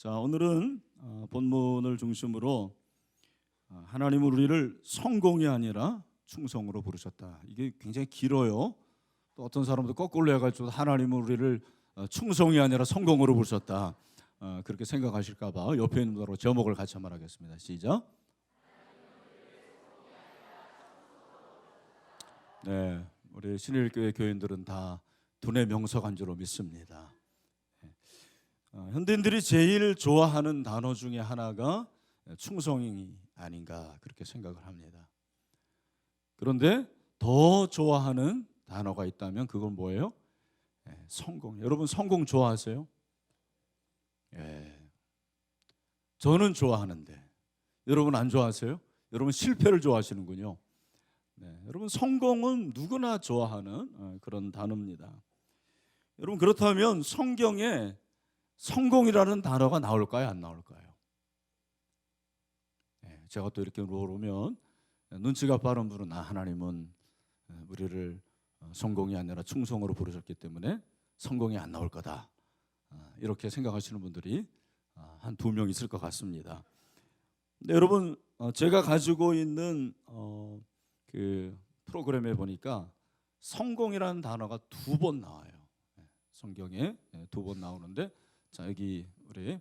자, 오늘은 본문을 중심으로 하나님은 우리를 성공이 아니라 충성으로 부르셨다. 이게 굉장히 길어요. 또 어떤 사람도 거꾸로 해가지고 하나님은 우리를 충성이 아니라 성공으로 부르셨다. 그렇게 생각하실까 봐 옆에 있는 분으로 제목을 같이 한번 하겠습니다. 시작. 네, 우리 신일교회 교인들은 다 두뇌 명석한 줄로 믿습니다. 현대인들이 제일 좋아하는 단어 중에 하나가 충성이 아닌가 그렇게 생각을 합니다. 그런데 더 좋아하는 단어가 있다면 그건 뭐예요? 성공. 여러분 성공 좋아하세요? 저는 좋아하는데 여러분 안 좋아하세요? 여러분 실패를 좋아하시는군요. 여러분 성공은 누구나 좋아하는 그런 단어입니다. 여러분 그렇다면 성경에 성공이라는 단어가 나올까요? 안 나올까요? 제가 또 이렇게 물어보면 눈치가 빠른 분은 하나님은 우리를 성공이 아니라 충성으로 부르셨기 때문에 성공이 안 나올 거다. 이렇게 생각하시는 분들이 한 2명 있을 것 같습니다. 근데 여러분 제가 가지고 있는 그 프로그램에 보니까 성공이라는 단어가 2번 나와요. 성경에 2번 나오는데 자 여기 우리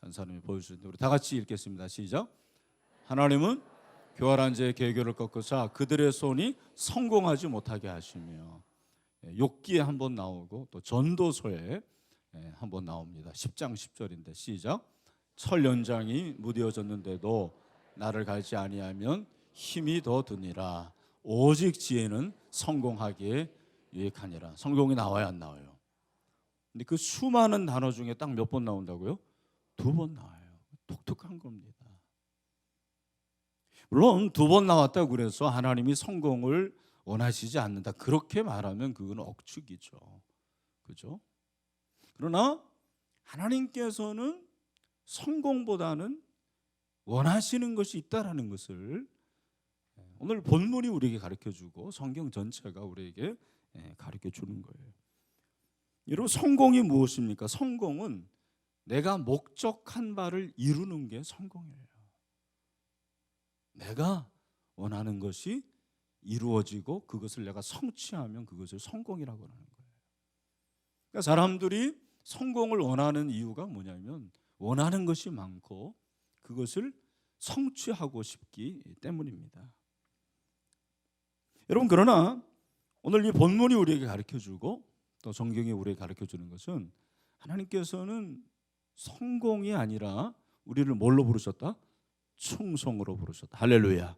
간사님이 보여주시는데 우리 다 같이 읽겠습니다. 시작. 하나님은 교활한 자의 계교를 꺾으사 그들의 손이 성공하지 못하게 하시며 욥기에 한번 나오고 또 전도서에 한번 나옵니다. 10장 10절인데 시작. 철 연장이 무뎌졌는데도 나를 갈지 아니하면 힘이 더 드니라. 오직 지혜는 성공하기에 유익하니라. 성공이 나와야 안 나와요? 근데 그 수많은 단어 중에 딱 몇 번 나온다고요? 2번 나와요. 독특한 겁니다. 물론 2번 나왔다고 그래서 하나님이 성공을 원하시지 않는다 그렇게 말하면 그건 억측이죠. 그죠? 그러나 하나님께서는 성공보다는 원하시는 것이 있다라는 것을 오늘 본문이 우리에게 가르쳐주고 성경 전체가 우리에게 가르쳐주는 거예요. 여러분 성공이 무엇입니까? 성공은 내가 목적한 바를 이루는 게 성공이에요. 내가 원하는 것이 이루어지고 그것을 내가 성취하면 그것을 성공이라고 하는 거예요. 그러니까 사람들이 성공을 원하는 이유가 뭐냐면 원하는 것이 많고 그것을 성취하고 싶기 때문입니다. 여러분 그러나 오늘 이 본문이 우리에게 가르쳐주고 또 성경이 우리에게 가르쳐주는 것은 하나님께서는 성공이 아니라 우리를 뭘로 부르셨다? 충성으로 부르셨다. 할렐루야.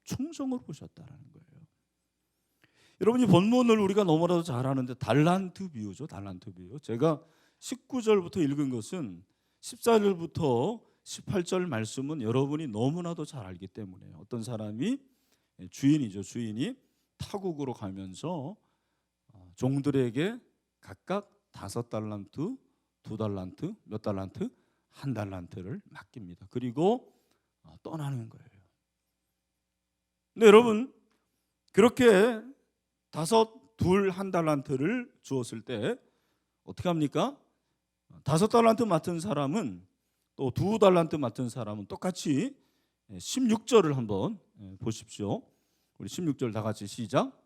충성으로 부르셨다라는 거예요. 여러분 이 본문을 우리가 너무나도 잘 아는데 달란트 비유죠. 달란트 비유. 제가 19절부터 읽은 것은 14절부터 18절 말씀은 여러분이 너무나도 잘 알기 때문에 어떤 사람이 주인이죠. 주인이 타국으로 가면서 종들에게 각각 5달란트, 2달란트, 몇 달란트? 1달란트를 맡깁니다. 그리고 떠나는 거예요. 근데 여러분 그렇게 5, 2, 1달란트를 주었을 때 어떻게 합니까? 5달란트 맡은 사람은 또 2달란트 맡은 사람은 똑같이 16절을 한번 보십시오. 우리 16절 다 같이 시작.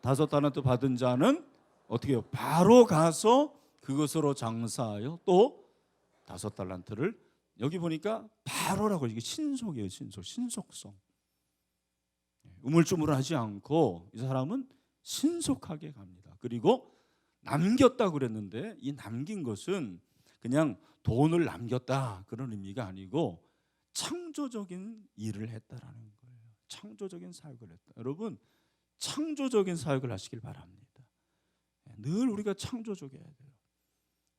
5달란트 받은 자는 어떻게 해요? 바로 가서 그것으로 장사하여 또 5달란트를 여기 보니까 바로라고 이게 신속이에요. 신속성. 우물쭈물하지 않고 이 사람은 신속하게 갑니다. 그리고 남겼다고 그랬는데 이 남긴 것은 그냥 돈을 남겼다 그런 의미가 아니고 창조적인 일을 했다라는 거예요. 창조적인 사역을 했다. 여러분 창조적인 사역을 하시길 바랍니다. 늘 우리가 창조적이어야 돼요.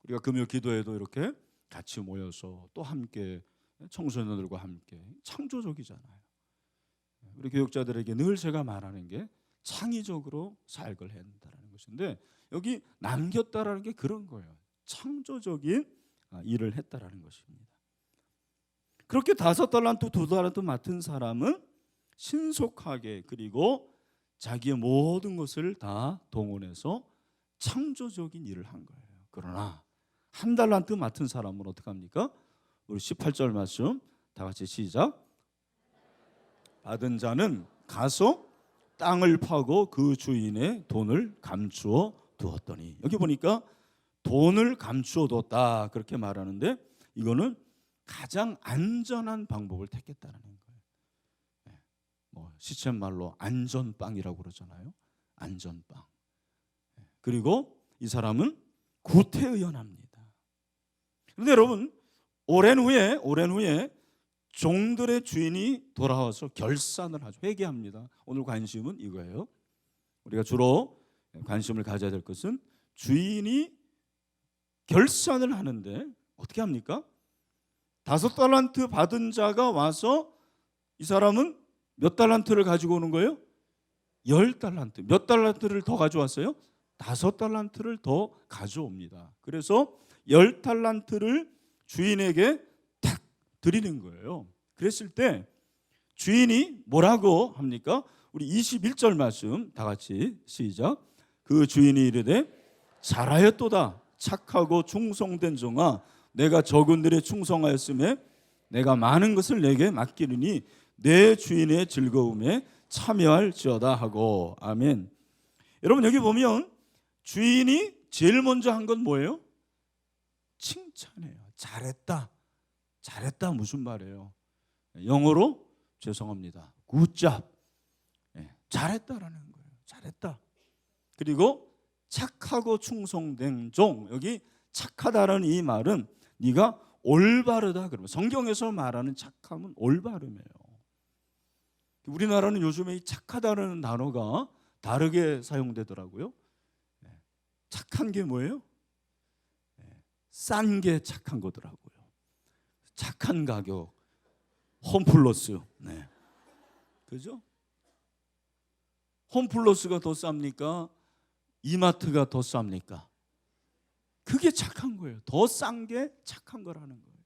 우리가 금요 기도에도 이렇게 같이 모여서 또 함께 청소년들과 함께 창조적이잖아요. 우리 교육자들에게 늘 제가 말하는 게 창의적으로 사역을 해야 한다는 것인데 여기 남겼다라는 게 그런 거예요. 창조적인 일을 했다라는 것입니다. 그렇게 5달란트, 2달란트 맡은 사람은 신속하게 그리고 자기의 모든 것을 다 동원해서 창조적인 일을 한 거예요. 그러나 한 달란트 맡은 사람은 어떻게 합니까? 우리 18절 말씀 다 같이 시작. 받은 자는 가서 땅을 파고 그 주인의 돈을 감추어 두었더니, 여기 보니까 돈을 감추어 두었다 그렇게 말하는데, 이거는 가장 안전한 방법을 택했다는 거예요. 시쳇 말로 안전빵이라고 그러잖아요. 안전빵. 그리고 이 사람은 구태의연합니다. 그런데 여러분, 오랜 후에 종들의 주인이 돌아와서 결산을 하죠. 회개합니다. 오늘 관심은 이거예요. 우리가 주로 관심을 가져야 될 것은 주인이 결산을 하는데 어떻게 합니까? 5달란트 받은 자가 와서, 이 사람은 몇 달란트를 가지고 오는 거예요? 10달란트. 몇 달란트를 더 가져왔어요? 5달란트를 더 가져옵니다. 그래서 10달란트를 주인에게 탁 드리는 거예요. 그랬을 때 주인이 뭐라고 합니까? 우리 21절 말씀 다 같이 시작. 그 주인이 이르되 잘하였도다 착하고 충성된 종아, 내가 적은 일에 충성하였음에 내가 많은 것을 내게 맡기느니 내 주인의 즐거움에 참여할지어다 하고. 아멘. 여러분, 여기 보면 주인이 제일 먼저 한 건 뭐예요? 칭찬해요. 잘했다. 잘했다 무슨 말이에요? 영어로 죄송합니다. Good job. 잘했다라는 거예요. 잘했다. 그리고 착하고 충성된 종. 여기 착하다라는 이 말은 네가 올바르다 그러면, 성경에서 말하는 착함은 올바름이에요. 우리나라는 요즘에 이 착하다는 단어가 다르게 사용되더라고요. 착한 게 뭐예요? 싼 게 착한 거더라고요. 착한 가격, 홈플러스. 네. 그죠? 홈플러스가 더 쌉니까? 이마트가 더 쌉니까? 그게 착한 거예요. 더 싼 게 착한 거라는 거예요.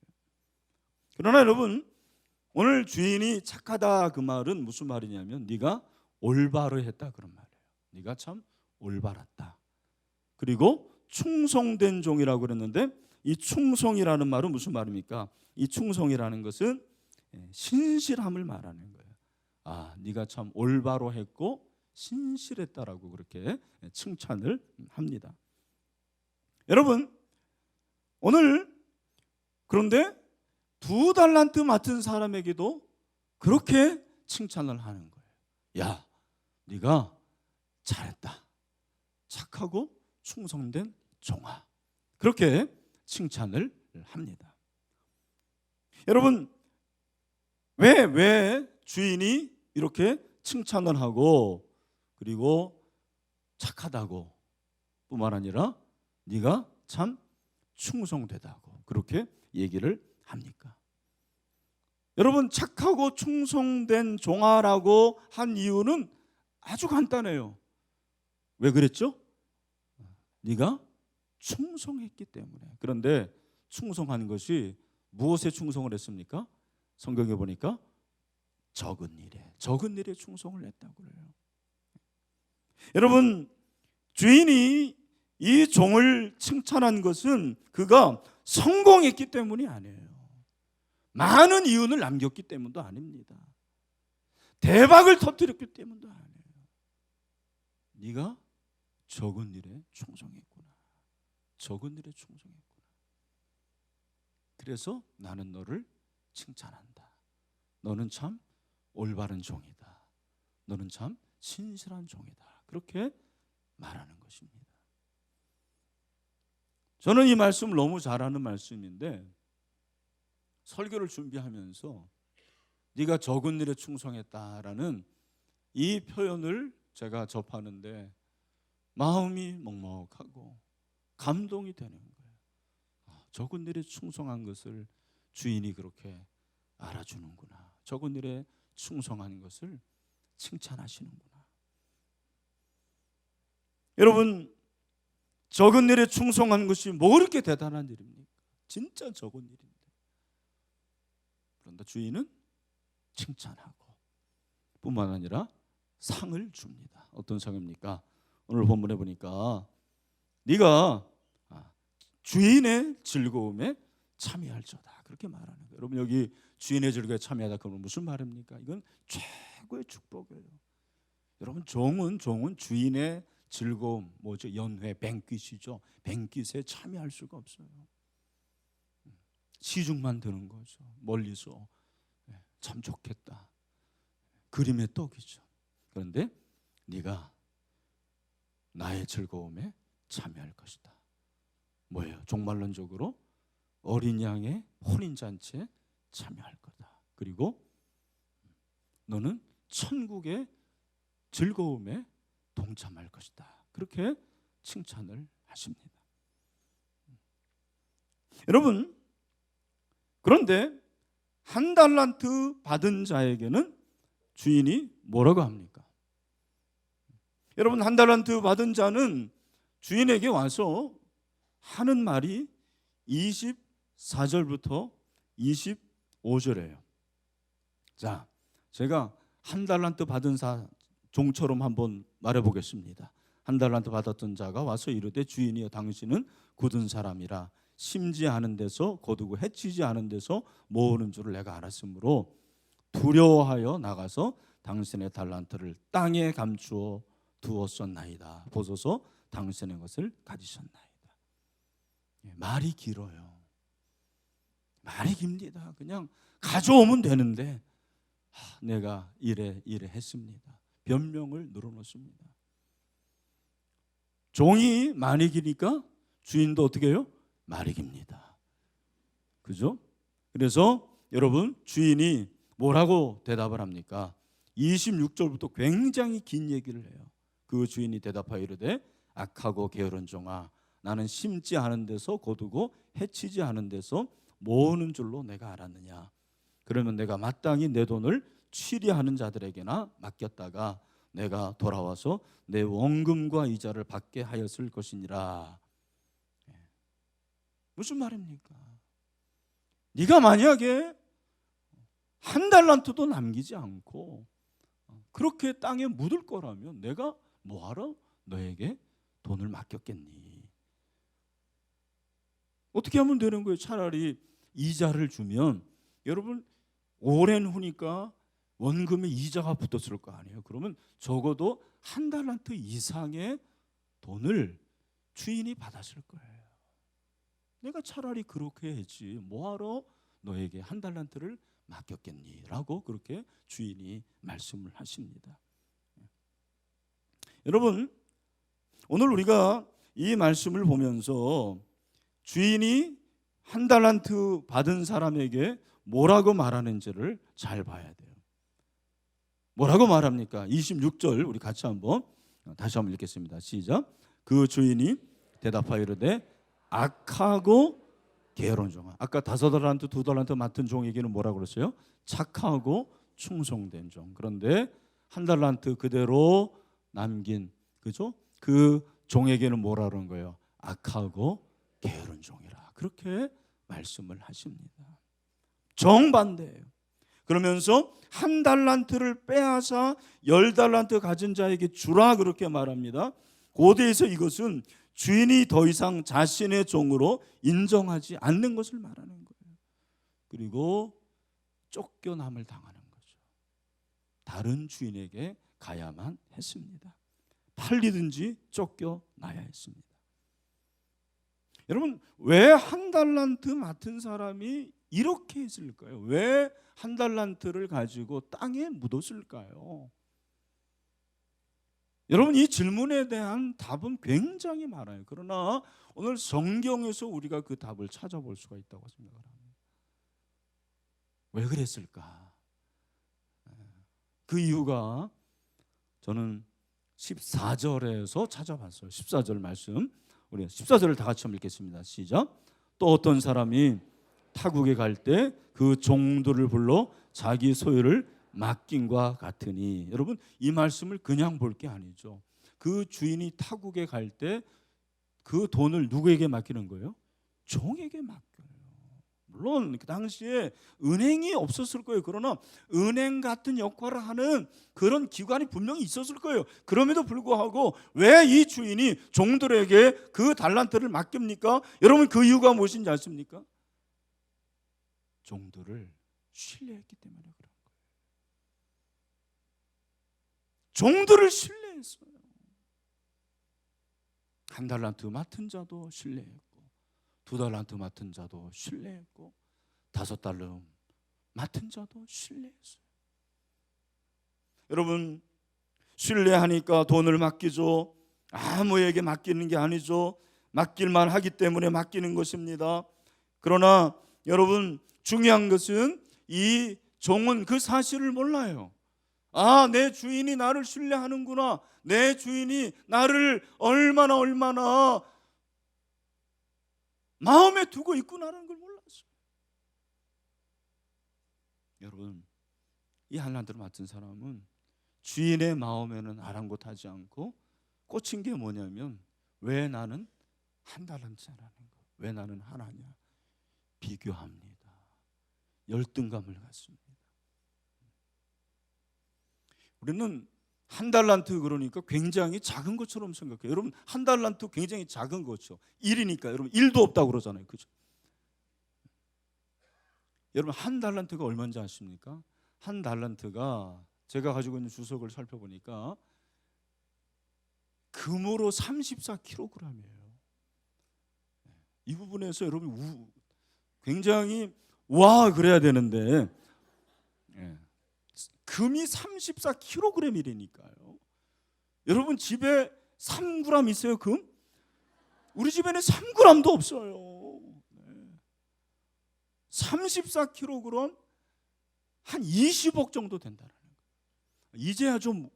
그러나 여러분, 오늘 주인이 착하다 그 말은 무슨 말이냐면 네가 올바르 했다 그런 말이에요. 네가 참 올바랐다. 그리고 충성된 종이라고 그랬는데, 이 충성이라는 말은 무슨 말입니까? 이 충성이라는 것은 신실함을 말하는 거예요. 아, 네가 참 올바로 했고 신실했다라고 그렇게 칭찬을 합니다. 여러분, 오늘 그런데 2달란트 맡은 사람에게도 그렇게 칭찬을 하는 거예요. 야, 네가 잘했다. 착하고 충성된 종아. 그렇게 칭찬을 합니다. 여러분, 왜 주인이 이렇게 칭찬을 하고 그리고 착하다고 뿐만 아니라 네가 참 충성되다고 그렇게 얘기를 합니까? 여러분, 착하고 충성된 종아라고 한 이유는 아주 간단해요. 왜 그랬죠? 네가 충성했기 때문에. 그런데 충성한 것이 무엇에 충성을 했습니까? 성경에 보니까 적은 일에 충성을 했다고 그래요. 여러분, 주인이 이 종을 칭찬한 것은 그가 성공했기 때문이 아니에요. 많은 이윤을 남겼기 때문도 아닙니다. 대박을 터뜨렸기 때문도 아니에요. 네가 적은 일에 충성했구나. 적은 일에 충성했구나. 그래서 나는 너를 칭찬한다. 너는 참 올바른 종이다. 너는 참 신실한 종이다. 그렇게 말하는 것입니다. 저는 이 말씀을 너무 잘하는 말씀인데, 설교를 준비하면서 네가 적은 일에 충성했다라는 이 표현을 제가 접하는데 마음이 먹먹하고 감동이 되는 거예요. 적은 일에 충성한 것을 주인이 그렇게 알아주는구나. 적은 일에 충성한 것을 칭찬하시는구나. 여러분, 적은 일에 충성한 것이 뭐 그렇게 대단한 일입니까? 진짜 적은 일인데. 그런데 주인은 칭찬하고 뿐만 아니라 상을 줍니다. 어떤 상입니까? 오늘 본문에 보니까 네가 주인의 즐거움에 참여할지어다. 그렇게 말하는 거예요. 여러분 여기 주인의 즐거움에 참여하다 그러면 무슨 말입니까? 이건 최고의 축복이에요. 여러분 종은 주인의 즐거움 뭐죠? 연회, 뱅귀시죠. 뱅귀에 참여할 수가 없어요. 시중만 드는 거죠. 멀리서 참 좋겠다. 그림의 떡이죠. 그런데 네가 나의 즐거움에 참여할 것이다. 뭐예요? 종말론적으로 어린 양의 혼인잔치에 참여할 거다. 그리고 너는 천국의 즐거움에 동참할 것이다. 그렇게 칭찬을 하십니다. 여러분, 그런데 한 달란트 받은 자에게는 주인이 뭐라고 합니까? 여러분 한 달란트 받은 자는 주인에게 와서 하는 말이 24절부터 25절이에요. 자, 제가 한 달란트 받은 종처럼 한번 말해보겠습니다. 한 달란트 받았던 자가 와서 이르되 주인이여 당신은 굳은 사람이라 심지 않은 데서 거두고 해치지 않은 데서 모으는 줄을 내가 알았으므로 두려워하여 나가서 당신의 달란트를 땅에 감추어 두었었나이다. 보소서 당신의 것을 가지셨나이다. 말이 길어요. 말이 깁니다. 그냥 가져오면 되는데 내가 이래 했습니다. 변명을 늘어놓습니다. 종이 말이 기니까 주인도 어떻게 해요? 말이 깁니다. 그죠? 그래서 여러분 주인이 뭐라고 대답을 합니까? 26절부터 굉장히 긴 얘기를 해요. 그 주인이 대답하여 이르되 악하고 게으른 종아 나는 심지 않은 데서 거두고 해치지 않은 데서 모으는 줄로 내가 알았느냐. 그러면 내가 마땅히 내 돈을 취리하는 자들에게나 맡겼다가 내가 돌아와서 내 원금과 이자를 받게 하였을 것이니라. 무슨 말입니까? 네가 만약에 한 달란트도 남기지 않고 그렇게 땅에 묻을 거라면 내가 뭐하러 너에게 돈을 맡겼겠니? 어떻게 하면 되는 거예요? 차라리 이자를 주면 여러분 오랜 후니까 원금에 이자가 붙었을 거 아니에요. 그러면 적어도 한 달란트 이상의 돈을 주인이 받았을 거예요. 내가 차라리 그렇게 했지 뭐하러 너에게 한 달란트를 맡겼겠니? 라고 그렇게 주인이 말씀을 하십니다. 여러분 오늘 우리가 이 말씀을 보면서 주인이 한 달란트 받은 사람에게 뭐라고 말하는지를 잘 봐야 돼요. 뭐라고 말합니까? 26절 우리 같이 다시 한번 읽겠습니다. 시작. 그 주인이 대답하여 이르되 악하고 게으른 종아. 아까 5달란트 2달란트 맡은 종에게는 뭐라고 그랬어요? 착하고 충성된 종. 그런데 한 달란트 그대로 남긴 그죠? 그 종에게는 뭐라 그런 거예요? 악하고 게으른 종이라. 그렇게 말씀을 하십니다. 정반대예요. 그러면서 한 달란트를 빼앗아 10달란트 가진 자에게 주라 그렇게 말합니다. 고대에서 이것은 주인이 더 이상 자신의 종으로 인정하지 않는 것을 말하는 거예요. 그리고 쫓겨남을 당하는 거죠. 다른 주인에게 가야만 했습니다. 팔리든지 쫓겨나야 했습니다. 여러분 왜 한 달란트 맡은 사람이 이렇게 했을까요? 왜 한 달란트를 가지고 땅에 묻었을까요? 여러분 이 질문에 대한 답은 굉장히 많아요. 그러나 오늘 성경에서 우리가 그 답을 찾아볼 수가 있다고 생각합니다. 왜 그랬을까? 그 이유가 저는 14절에서 찾아봤어요. 14절 말씀 우리 14절을 다 같이 한번 읽겠습니다. 시작. 또 어떤 사람이 타국에 갈 때 그 종들을 불러 자기 소유를 맡김과 같으니. 여러분 이 말씀을 그냥 볼 게 아니죠. 그 주인이 타국에 갈 때 그 돈을 누구에게 맡기는 거예요? 종에게 맡겨요. 물론 그 당시에 은행이 없었을 거예요. 그러나 은행 같은 역할을 하는 그런 기관이 분명히 있었을 거예요. 그럼에도 불구하고 왜 이 주인이 종들에게 그 달란트를 맡깁니까? 여러분, 그 이유가 무엇인지 아십니까? 종들을 신뢰했기 때문에 그런 거예요. 종들을 신뢰했어요. 한 달란트 맡은 자도 신뢰했고, 두 달란트 맡은 자도 신뢰했고, 5달러 맡은 자도 신뢰했어요. 여러분, 신뢰하니까 돈을 맡기죠. 아무에게 맡기는 게 아니죠. 맡길만 하기 때문에 맡기는 것입니다. 그러나 여러분, 중요한 것은 이 종은 그 사실을 몰라요. 아, 내 주인이 나를 신뢰하는구나. 내 주인이 나를 얼마나 마음에 두고 있구나라는 걸 몰랐어요. 여러분, 이 한란트를 맡은 사람은 주인의 마음에는 아랑곳하지 않고 꽂힌 게 뭐냐면, 왜 나는 한 달란트라는 거, 왜 나는 하나냐, 비교합니다. 열등감을 갖습니다. 우리는 한 달란트 그러니까 굉장히 작은 것처럼 생각해요. 여러분, 한 달란트 굉장히 작은 거죠. 1이니까 여러분 1도 없다고 그러잖아요. 그죠? 여러분, 한 달란트가 얼마인지 아십니까? 한 달란트가 제가 가지고 있는 주석을 살펴보니까 금으로 34kg이에요. 이 부분에서 여러분 굉장히 와 그래야 되는데 금이 34kg이라니까요. 여러분, 집에 3g 있어요, 금? 우리 집에는 3g도 없어요. 34kg 한 20억 정도 된다는 거예요. 이제야 좀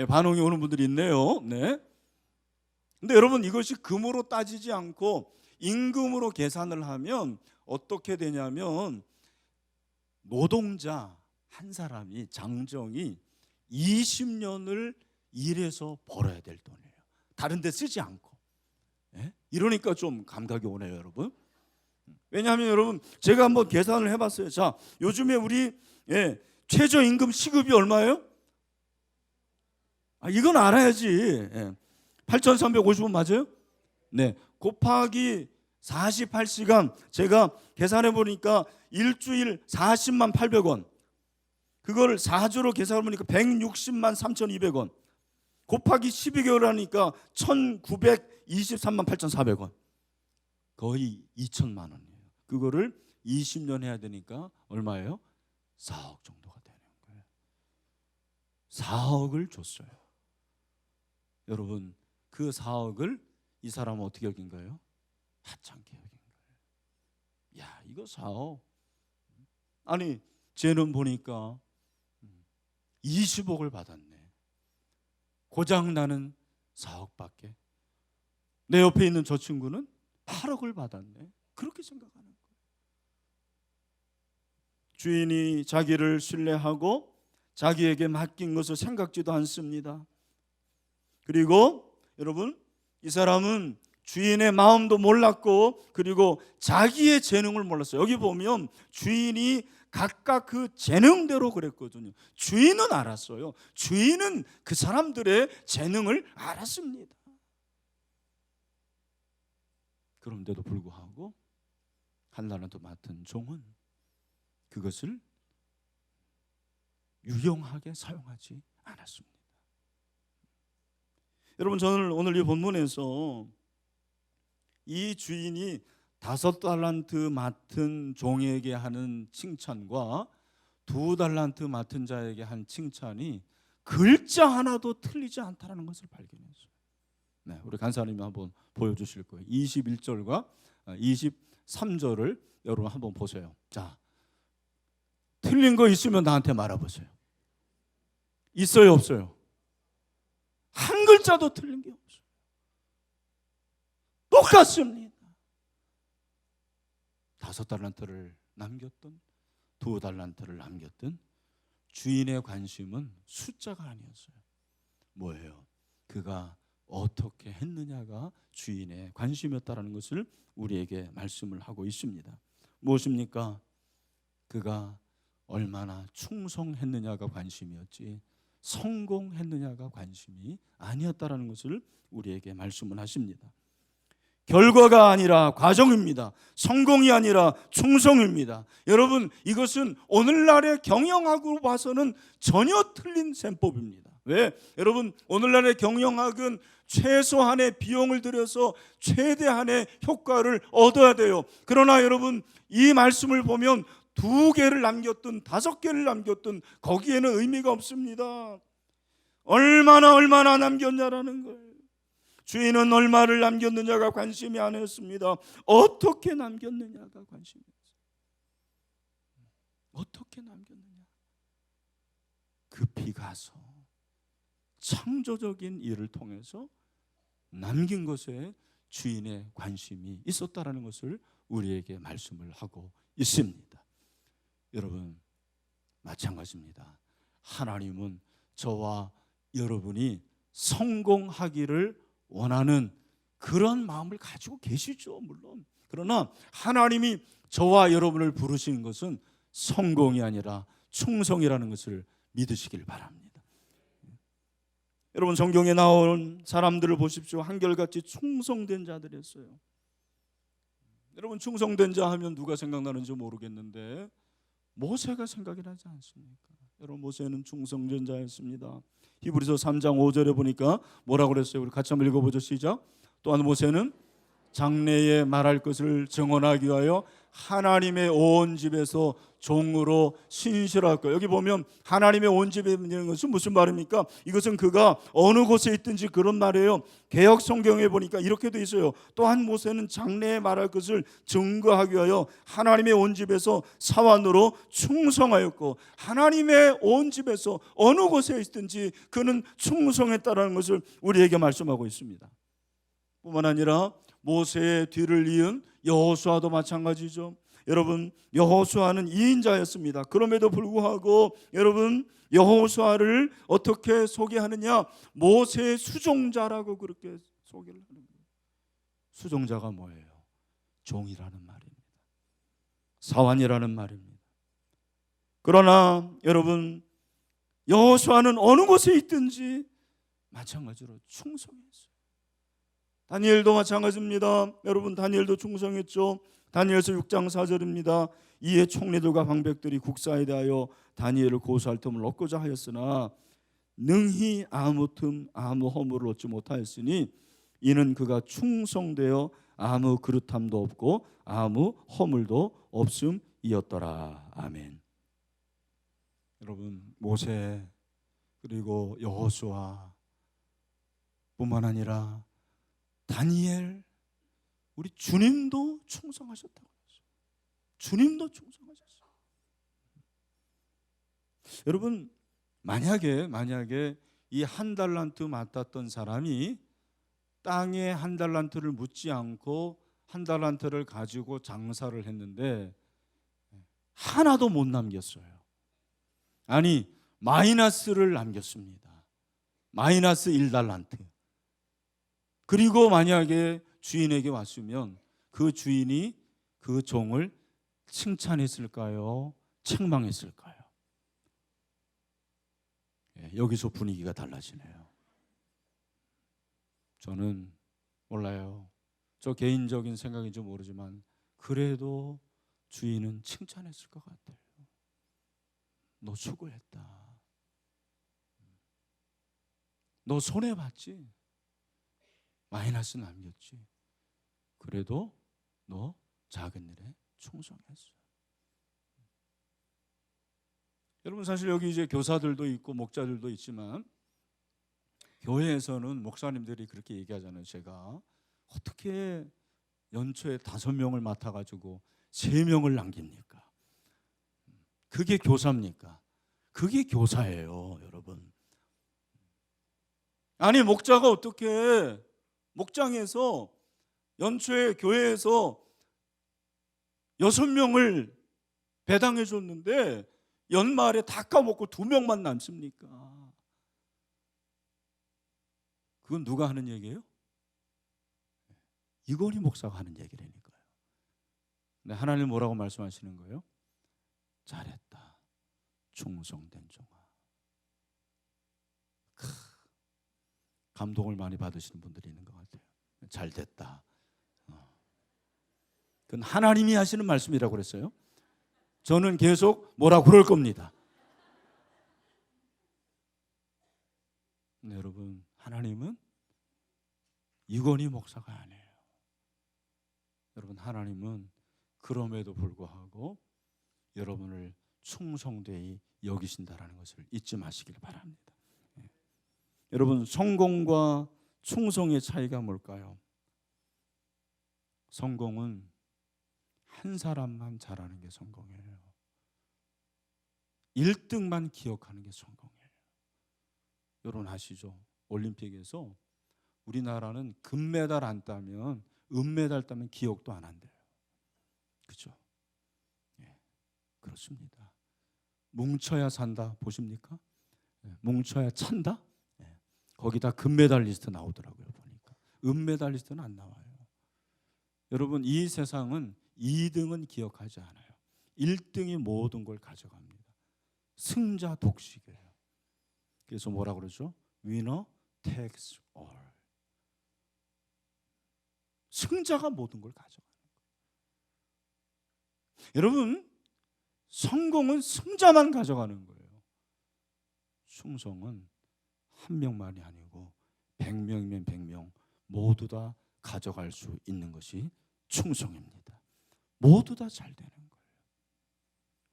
반응이 오는 분들이 있네요. 네. 근데 여러분, 이것이 금으로 따지지 않고 임금으로 계산을 하면 어떻게 되냐면, 노동자 한 사람이, 장정이 20년을 일해서 벌어야 될 돈이에요. 다른 데 쓰지 않고. 이러니까 좀 감각이 오네요, 여러분. 왜냐하면 여러분, 제가 한번 계산을 해봤어요. 자, 요즘에 우리 최저임금 시급이 얼마예요? 이건 알아야지. 8,350원 맞아요? 네. 곱하기 48시간, 제가 계산해 보니까 일주일 40만 800원. 그걸 4주로 계산해 보니까 160만 3,200원. 곱하기 12개월 하니까 1,923만 8,400원. 거의 2천만 원이에요. 그거를 20년 해야 되니까 얼마예요? 4억 정도가 되는 거예요. 4억을 줬어요. 여러분, 그 4억을 이 사람은 어떻게 여긴 거예요? 하찮게 여긴 거예요. 야, 이거 4억. 아니, 쟤는 보니까 20억을 받았네. 고장 나는 4억밖에. 내 옆에 있는 저 친구는 8억을 받았네. 그렇게 생각하는 거예요. 주인이 자기를 신뢰하고 자기에게 맡긴 것을 생각지도 않습니다. 그리고 여러분, 이 사람은 주인의 마음도 몰랐고, 그리고 자기의 재능을 몰랐어요. 여기 보면 주인이 각각 그 재능대로 그랬거든요. 주인은 알았어요. 주인은 그 사람들의 재능을 알았습니다. 그런데도 불구하고 한 달란트 맡은 종은 그것을 유용하게 사용하지 않았습니다. 여러분, 저는 오늘 이 본문에서 이 주인이 5달란트 맡은 종에게 하는 칭찬과 2달란트 맡은 자에게 한 칭찬이 글자 하나도 틀리지 않다는 것을 발견했어요. 네, 우리 간사님이 한번 보여주실 거예요. 21절과 23절을 여러분 한번 보세요. 자, 틀린 거 있으면 나한테 말해보세요. 있어요, 없어요? 한 글자도 틀린 게 없어요. 똑같습니다. 5달란트를 남겼든 2달란트를 남겼든 주인의 관심은 숫자가 아니었어요. 뭐예요? 그가 어떻게 했느냐가 주인의 관심이었다는 것을 우리에게 말씀을 하고 있습니다. 무엇입니까? 그가 얼마나 충성했느냐가 관심이었지 성공했느냐가 관심이 아니었다라는 것을 우리에게 말씀을 하십니다. 결과가 아니라 과정입니다. 성공이 아니라 충성입니다. 여러분, 이것은 오늘날의 경영학으로 봐서는 전혀 틀린 셈법입니다. 왜? 여러분, 오늘날의 경영학은 최소한의 비용을 들여서 최대한의 효과를 얻어야 돼요. 그러나 여러분, 이 말씀을 보면 2개를 남겼든 5개를 남겼든 거기에는 의미가 없습니다. 얼마나 남겼냐라는 거예요. 주인은 얼마를 남겼느냐가 관심이 아니었습니다. 어떻게 남겼느냐가 관심이었어요. 어떻게 남겼느냐. 급히 가서 창조적인 일을 통해서 남긴 것에 주인의 관심이 있었다라는 것을 우리에게 말씀을 하고 있습니다. 여러분, 마찬가지입니다. 하나님은 저와 여러분이 성공하기를 원하는 그런 마음을 가지고 계시죠, 물론. 그러나 하나님이 저와 여러분을 부르신 것은 성공이 아니라 충성이라는 것을 믿으시길 바랍니다. 여러분, 성경에 나온 사람들을 보십시오. 한결같이 충성된 자들이었어요. 여러분, 충성된 자 하면 누가 생각나는지 모르겠는데 모세가 생각이 나지 않습니까? 여러분, 모세는 충성된 자였습니다. 히브리서 3장 5절에 보니까 뭐라고 그랬어요? 우리 같이 한번 읽어보죠. 시작. 또한 모세는 장래에 말할 것을 증언하기 위하여 하나님의 온 집에서 종으로 신실하고. 여기 보면 하나님의 온 집에 있는 것은 무슨 말입니까? 이것은 그가 어느 곳에 있든지 그런 말이에요. 개역 성경에 보니까 이렇게 돼 있어요. 또한 모세는 장래에 말할 것을 증거하기 위하여 하나님의 온 집에서 사환으로 충성하였고, 하나님의 온 집에서 어느 곳에 있든지 그는 충성했다라는 것을 우리에게 말씀하고 있습니다. 뿐만 아니라 모세의 뒤를 이은 여호수아도 마찬가지죠. 여러분, 여호수아는 2인자였습니다. 그럼에도 불구하고 여러분, 여호수아를 어떻게 소개하느냐? 모세의 수종자라고 그렇게 소개를 하는 거예요. 수종자가 뭐예요? 종이라는 말입니다. 사환이라는 말입니다. 그러나 여러분, 여호수아는 어느 곳에 있든지 마찬가지로 충성했어요. 다니엘도 마찬가지입니다. 여러분, 다니엘도 충성했죠. 다니엘서 6장 4절입니다. 이에 총리들과 방백들이 국사에 대하여 다니엘을 고소할 틈을 얻고자 하였으나 능히 아무 틈 아무 허물을 얻지 못하였으니 이는 그가 충성되어 아무 그릇함도 없고 아무 허물도 없음이었더라. 아멘. 여러분, 모세 그리고 여호수아 뿐만 아니라 다니엘, 우리 주님도 충성하셨다고 했어요. 주님도 충성하셨어요. 여러분, 만약에 이 1달란트 맡았던 사람이 땅에 1달란트를 묻지 않고 1달란트를 가지고 장사를 했는데 하나도 못 남겼어요. 아니, 마이너스를 남겼습니다. 마이너스 1달란트. 그리고 만약에 주인에게 왔으면 그 주인이 그 종을 칭찬했을까요? 책망했을까요? 여기서 분위기가 달라지네요. 저는 몰라요. 저 개인적인 생각인지 모르지만 그래도 주인은 칭찬했을 것 같아요. 너 수고했다. 너 손해봤지? 마이너스 남겼지? 그래도 너 작은 일에 충성했어. 여러분, 사실 여기 이제 교사들도 있고 목자들도 있지만 교회에서는 목사님들이 그렇게 얘기하잖아요. 제가 어떻게 연초에 5명을 맡아가지고 3명을 남깁니까? 그게 교사입니까? 그게 교사예요, 여러분. 아니, 목자가 어떻게 목장에서 연초에 교회에서 6명을 배당해 줬는데 연말에 다 까먹고 2명만 남습니까? 그건 누가 하는 얘기예요? 이건희 목사가 하는 얘기라니까요. 근데 하나님 뭐라고 말씀하시는 거예요? 잘했다, 충성된 종아. 감동을 많이 받으시는 분들이 있는 것 같아요. 잘됐다. 그건 하나님이 하시는 말씀이라고 그랬어요. 저는 계속 뭐라고 그럴 겁니다. 네, 여러분, 하나님은 이건희 목사가 아니에요. 여러분, 하나님은 그럼에도 불구하고 여러분을 충성되이 여기신다라는 것을 잊지 마시길 바랍니다. 여러분, 성공과 충성의 차이가 뭘까요? 성공은 한 사람만 잘하는 게 성공이에요. 1등만 기억하는 게 성공이에요. 여러분 아시죠? 올림픽에서 우리나라는 금메달 안 따면, 은메달 따면 기억도 안 한대요. 그죠? 예, 그렇습니다. 뭉쳐야 산다 보십니까? 예, 뭉쳐야 찬다? 예, 거기다 금메달리스트 나오더라고요. 보니까 은메달리스트는 안 나와요. 여러분, 이 세상은 2등은 기억하지 않아요. 1등이 모든 걸 가져갑니다. 승자 독식이에요. 그래서 뭐라 그러죠? Winner takes all. 승자가 모든 걸 가져가는 거예요. 여러분, 성공은 승자만 가져가는 거예요. 충성은 한 명만이 아니고 100명이면 100명 모두 다 가져갈 수 있는 것이 충성입니다. 모두 다 잘 되는 거예요.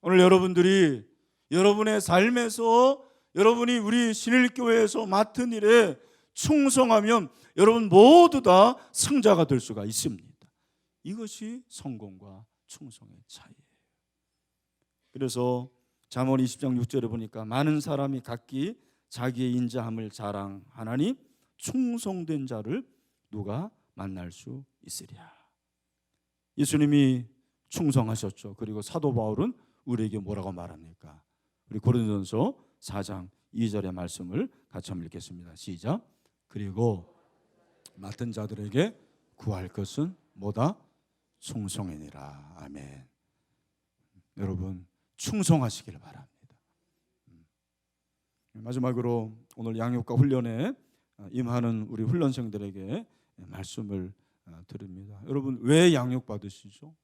오늘 여러분들이 여러분의 삶에서, 여러분이 우리 신일교회에서 맡은 일에 충성하면 여러분 모두 다 승자가 될 수가 있습니다. 이것이 성공과 충성의 차이예요. 그래서 잠언 20장 6절에 보니까 많은 사람이 각기 자기의 인자함을 자랑하나니 충성된 자를 누가 만날 수 있으랴. 예수님이 충성하셨죠. 그리고 사도 바울은 우리에게 뭐라고 말합니까? 우리 고린도전서 4장 2절의 말씀을 같이 한번 읽겠습니다. 시작. 그리고 맡은 자들에게 구할 것은 뭐다? 충성이니라. 아멘. 여러분, 충성하시길 바랍니다. 마지막으로 오늘 양육과 훈련에 임하는 우리 훈련생들에게 말씀을 드립니다. 여러분, 왜 양육 받으시죠?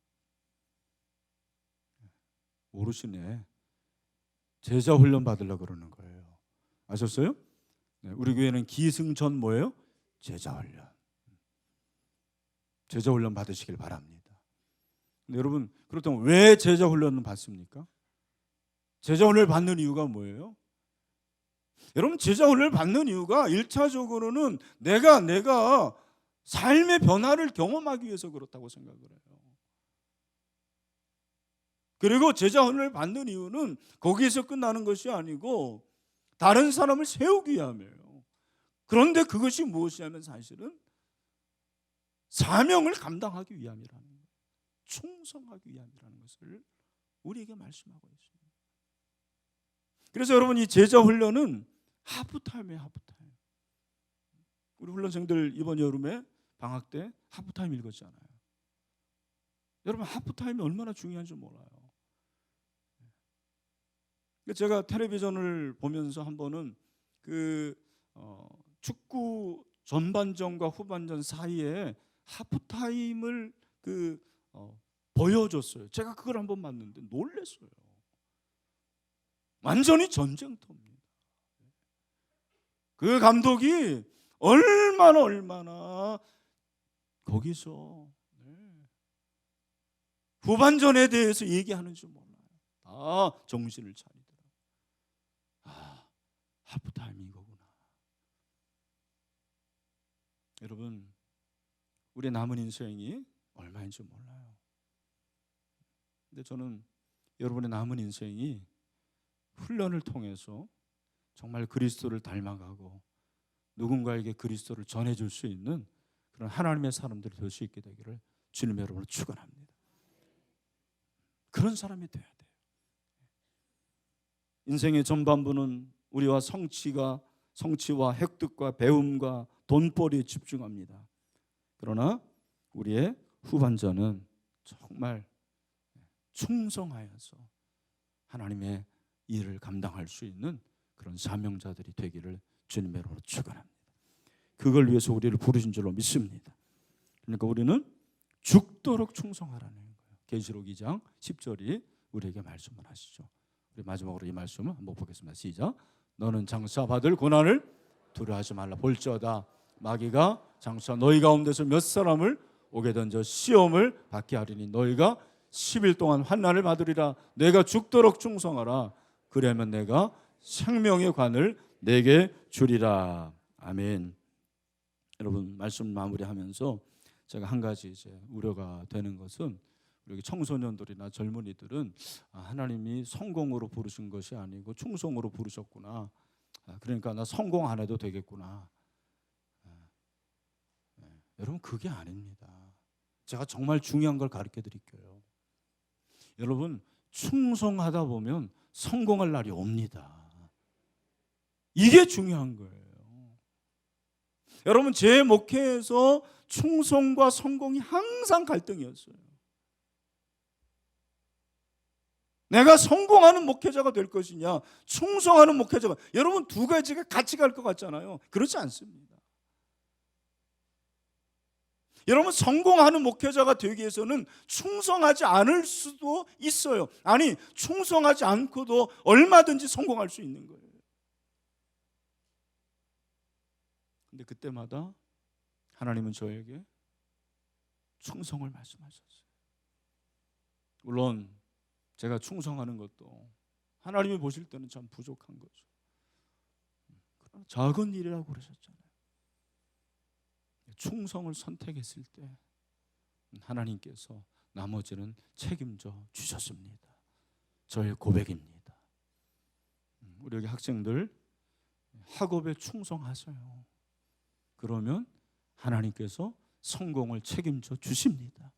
모르시네. 제자 훈련 받으려고 그러는 거예요. 아셨어요? 네, 우리 교회는 기승전 뭐예요? 제자 훈련. 제자 훈련 받으시길 바랍니다. 근데 여러분, 그렇다면 왜 제자 훈련을 받습니까? 제자 훈련을 받는 이유가 뭐예요? 여러분, 제자 훈련을 받는 이유가 1차적으로는 내가 삶의 변화를 경험하기 위해서 그렇다고 생각을 해요. 그리고 제자 훈련을 받는 이유는 거기에서 끝나는 것이 아니고 다른 사람을 세우기 위함이에요. 그런데 그것이 무엇이냐면 사실은 사명을 감당하기 위함이라는 거예요. 충성하기 위함이라는 것을 우리에게 말씀하고 있습니다. 그래서 여러분, 이 제자 훈련은 하프타임이에요. 하프타임. 우리 훈련생들 이번 여름에 방학 때 하프타임 읽었잖아요. 여러분, 하프타임이 얼마나 중요한지 몰라요. 제가 텔레비전을 보면서 한 번은 축구 전반전과 후반전 사이에 하프타임을 보여줬어요. 제가 그걸 한번 봤는데 놀랐어요. 완전히 전쟁터입니다. 그 감독이 얼마나 거기서 후반전에 대해서 얘기하는지 몰라요. 다 정신을 차리더라고요. 하프타임인 거구나. 여러분, 우리의 남은 인생이 얼마인지 몰라요. 근데 저는 여러분의 남은 인생이 훈련을 통해서 정말 그리스도를 닮아가고 누군가에게 그리스도를 전해줄 수 있는 그런 하나님의 사람들이 될 수 있게 되기를 주님 여러분을 축원합니다. 그런 사람이 돼야 돼요. 인생의 전반부는 우리와 성취와 획득과 배움과 돈벌이에 집중합니다. 그러나 우리의 후반전은 정말 충성하여서 하나님의 일을 감당할 수 있는 그런 사명자들이 되기를 주님의 이름으로 축원합니다. 그걸 위해서 우리를 부르신 줄로 믿습니다. 그러니까 우리는 죽도록 충성하라는 거예요. 계시록 2장 10절이 우리에게 말씀을 하시죠. 우리 마지막으로 이 말씀을 한번 보겠습니다. 시작. 너는 장사받을 고난을 두려워하지 말라. 볼지어다 마귀가 장사 너희 가운데서 몇 사람을 오게 던져 시험을 받게 하리니 너희가 10일 동안 환난을 받으리라. 내가 죽도록 충성하라. 그러면 내가 생명의 관을 내게 주리라. 아멘. 여러분 말씀 마무리하면서 제가 한 가지 이제 우려가 되는 것은 우리 청소년들이나 젊은이들은 하나님이 성공으로 부르신 것이 아니고 충성으로 부르셨구나. 그러니까 나 성공 안 해도 되겠구나. 여러분 그게 아닙니다. 제가 정말 중요한 걸 가르쳐 드릴게요. 여러분 충성하다 보면 성공할 날이 옵니다. 이게 중요한 거예요. 여러분 제 목회에서 충성과 성공이 항상 갈등이었어요. 내가 성공하는 목회자가 될 것이냐 충성하는 목회자가, 여러분 두 가지가 같이 갈 것 같잖아요. 그렇지 않습니다. 여러분 성공하는 목회자가 되기 위해서는 충성하지 않을 수도 있어요. 아니 충성하지 않고도 얼마든지 성공할 수 있는 거예요. 근데 그때마다 하나님은 저에게 충성을 말씀하셨어요. 물론 제가 충성하는 것도 하나님이 보실 때는 참 부족한 거죠. 그러나 작은 일이라고 그러셨잖아요. 충성을 선택했을 때 하나님께서 나머지는 책임져 주셨습니다. 저의 고백입니다. 우리 여기 학생들 학업에 충성하세요. 그러면 하나님께서 성공을 책임져 주십니다.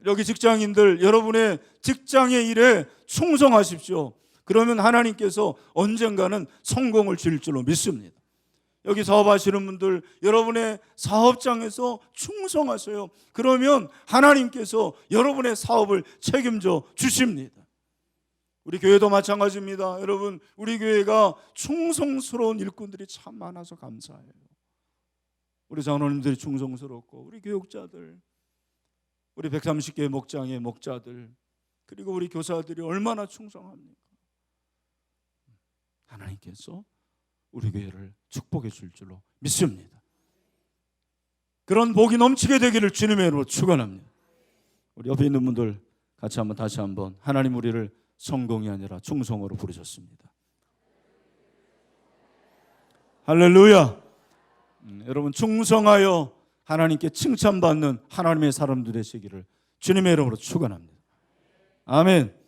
여기 직장인들 여러분의 직장의 일에 충성하십시오. 그러면 하나님께서 언젠가는 성공을 줄 줄로 믿습니다. 여기 사업하시는 분들 여러분의 사업장에서 충성하세요. 그러면 하나님께서 여러분의 사업을 책임져 주십니다. 우리 교회도 마찬가지입니다. 여러분 우리 교회가 충성스러운 일꾼들이 참 많아서 감사해요. 우리 장로님들이 충성스럽고 우리 교육자들, 우리 130개 목장의 목자들, 그리고 우리 교사들이 얼마나 충성합니까? 하나님께서 우리 교회를 축복해 줄 줄로 믿습니다. 그런 복이 넘치게 되기를 주님의 이름으로 축원합니다. 우리 옆에 있는 분들 같이 한번 다시 한번 하나님 우리를 성공이 아니라 충성으로 부르셨습니다. 할렐루야. 여러분 충성하여 하나님께 칭찬받는 하나님의 사람들 되시기를 주님의 이름으로 축원합니다. 아멘.